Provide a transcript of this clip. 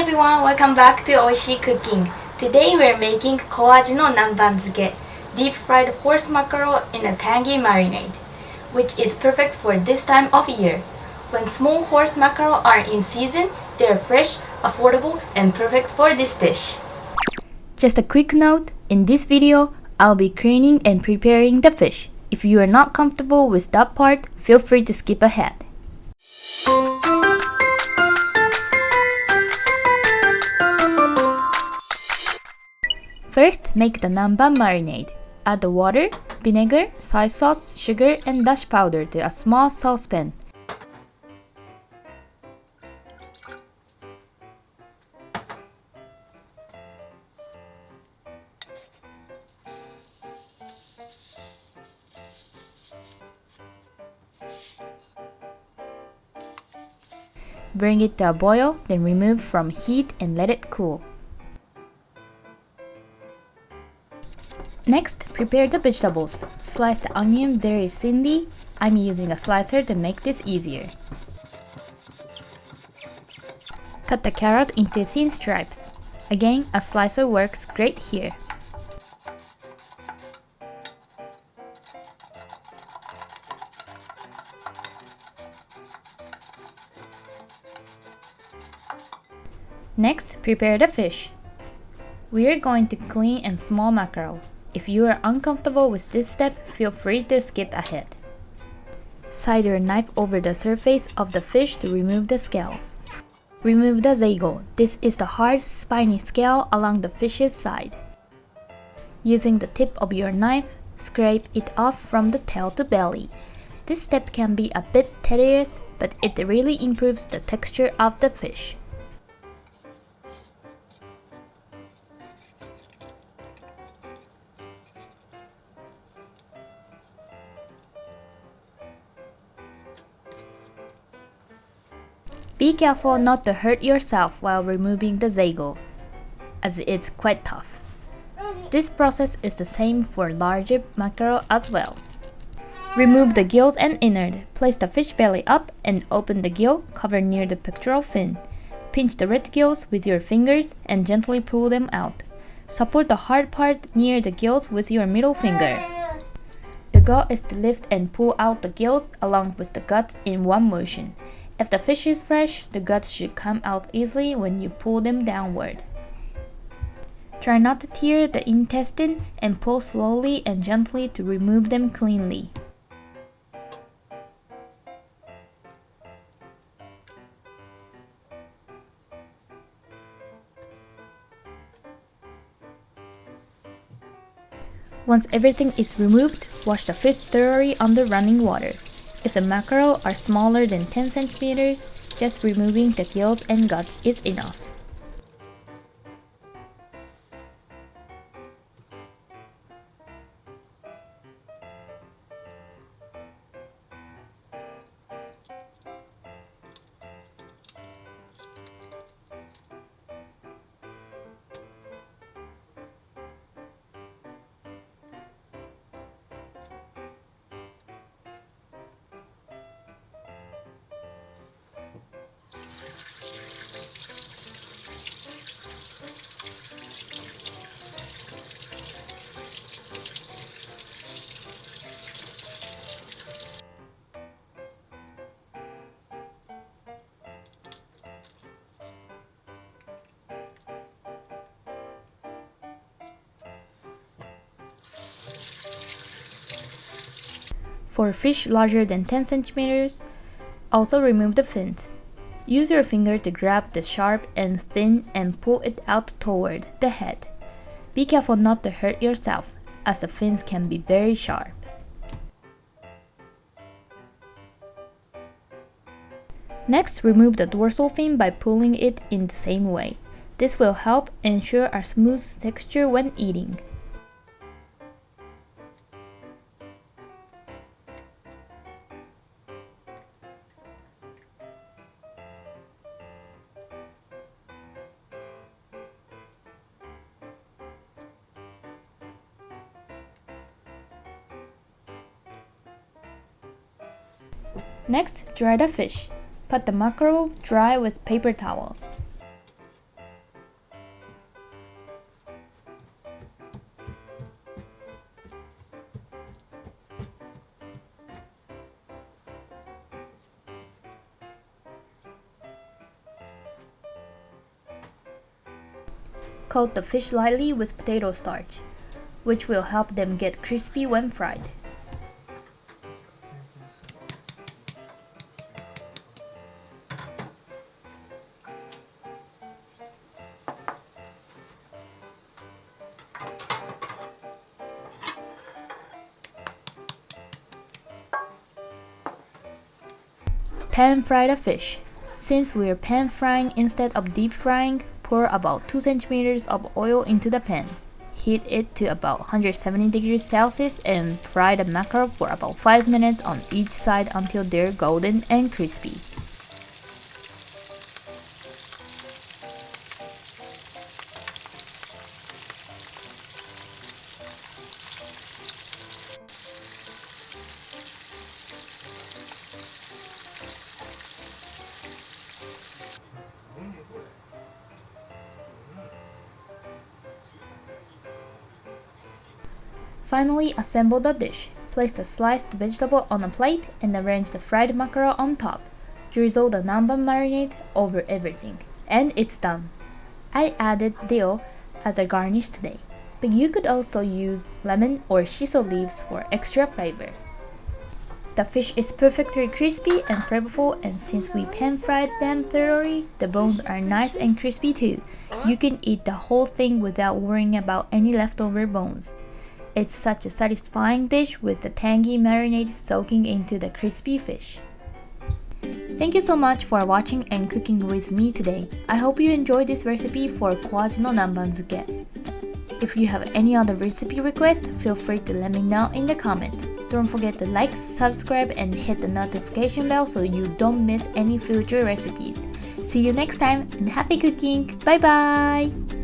everyone, welcome back to Oishii Cooking. Today we're making Koh-Aji no Nanbanzuke, deep fried horse mackerel in a tangy marinade, which is perfect for this time of year. When small horse mackerel are in season, they're fresh, affordable, and perfect for this dish. Just a quick note, in this video, I'll be cleaning and preparing the fish. If you are not comfortable with that part, feel free to skip ahead. First, make the nanban marinade. Add the water, vinegar, soy sauce, sugar, and dashi powder to a small saucepan. Bring it to a boil, then remove from heat and let it cool. Next, prepare the vegetables. Slice the onion very thinly. I'm using a slicer to make this easier. Cut the carrot into thin stripes. Again, a slicer works great here. Next, prepare the fish. We are going to clean and small mackerel. If you are uncomfortable with this step, feel free to skip ahead. Slide your knife over the surface of the fish to remove the scales. Remove the zaigo. This is the hard, spiny scale along the fish's side. Using the tip of your knife, scrape it off from the tail to belly. This step can be a bit tedious, but it really improves the texture of the fish. Be careful not to hurt yourself while removing the zaigo, as it's quite tough. This process is the same for larger mackerel as well. Remove the gills and innard. Place the fish belly up and open the gill, cover near the pectoral fin. Pinch the red gills with your fingers and gently pull them out. Support the hard part near the gills with your middle finger. The goal is to lift and pull out the gills along with the guts in one motion. If the fish is fresh, the guts should come out easily when you pull them downward. Try not to tear the intestine and pull slowly and gently to remove them cleanly. Once everything is removed, wash the fish thoroughly under running water. If the mackerel are smaller than 10 centimeters, just removing the gills and guts is enough. For fish larger than 10 centimeters, also remove the fins. Use your finger to grab the sharp end fin and pull it out toward the head. Be careful not to hurt yourself, as the fins can be very sharp. Next, remove the dorsal fin by pulling it in the same way. This will help ensure a smooth texture when eating. Next, dry the fish. Put the mackerel dry with paper towels. Coat the fish lightly with potato starch, which will help them get crispy when fried. Pan fry the fish. Since we're pan frying instead of deep frying, pour about 2 cm of oil into the pan. Heat it to about 170 degrees Celsius and fry the mackerel for about 5 minutes on each side until they're golden and crispy. Finally, assemble the dish. Place the sliced vegetable on a plate and arrange the fried mackerel on top. Drizzle the Nanban marinade over everything. And it's done. I added dill as a garnish today, but you could also use lemon or shiso leaves for extra flavor. The fish is perfectly crispy and flavorful, and since we pan-fried them thoroughly, the bones are nice and crispy too. You can eat the whole thing without worrying about any leftover bones. It's such a satisfying dish with the tangy marinade soaking into the crispy fish. Thank you so much for watching and cooking with me today. I hope you enjoyed this recipe for Koh-Aji no Nanbanzuke. If you have any other recipe request, feel free to let me know in the comment. Don't forget to like, subscribe, and hit the notification bell so you don't miss any future recipes. See you next time and happy cooking! Bye bye!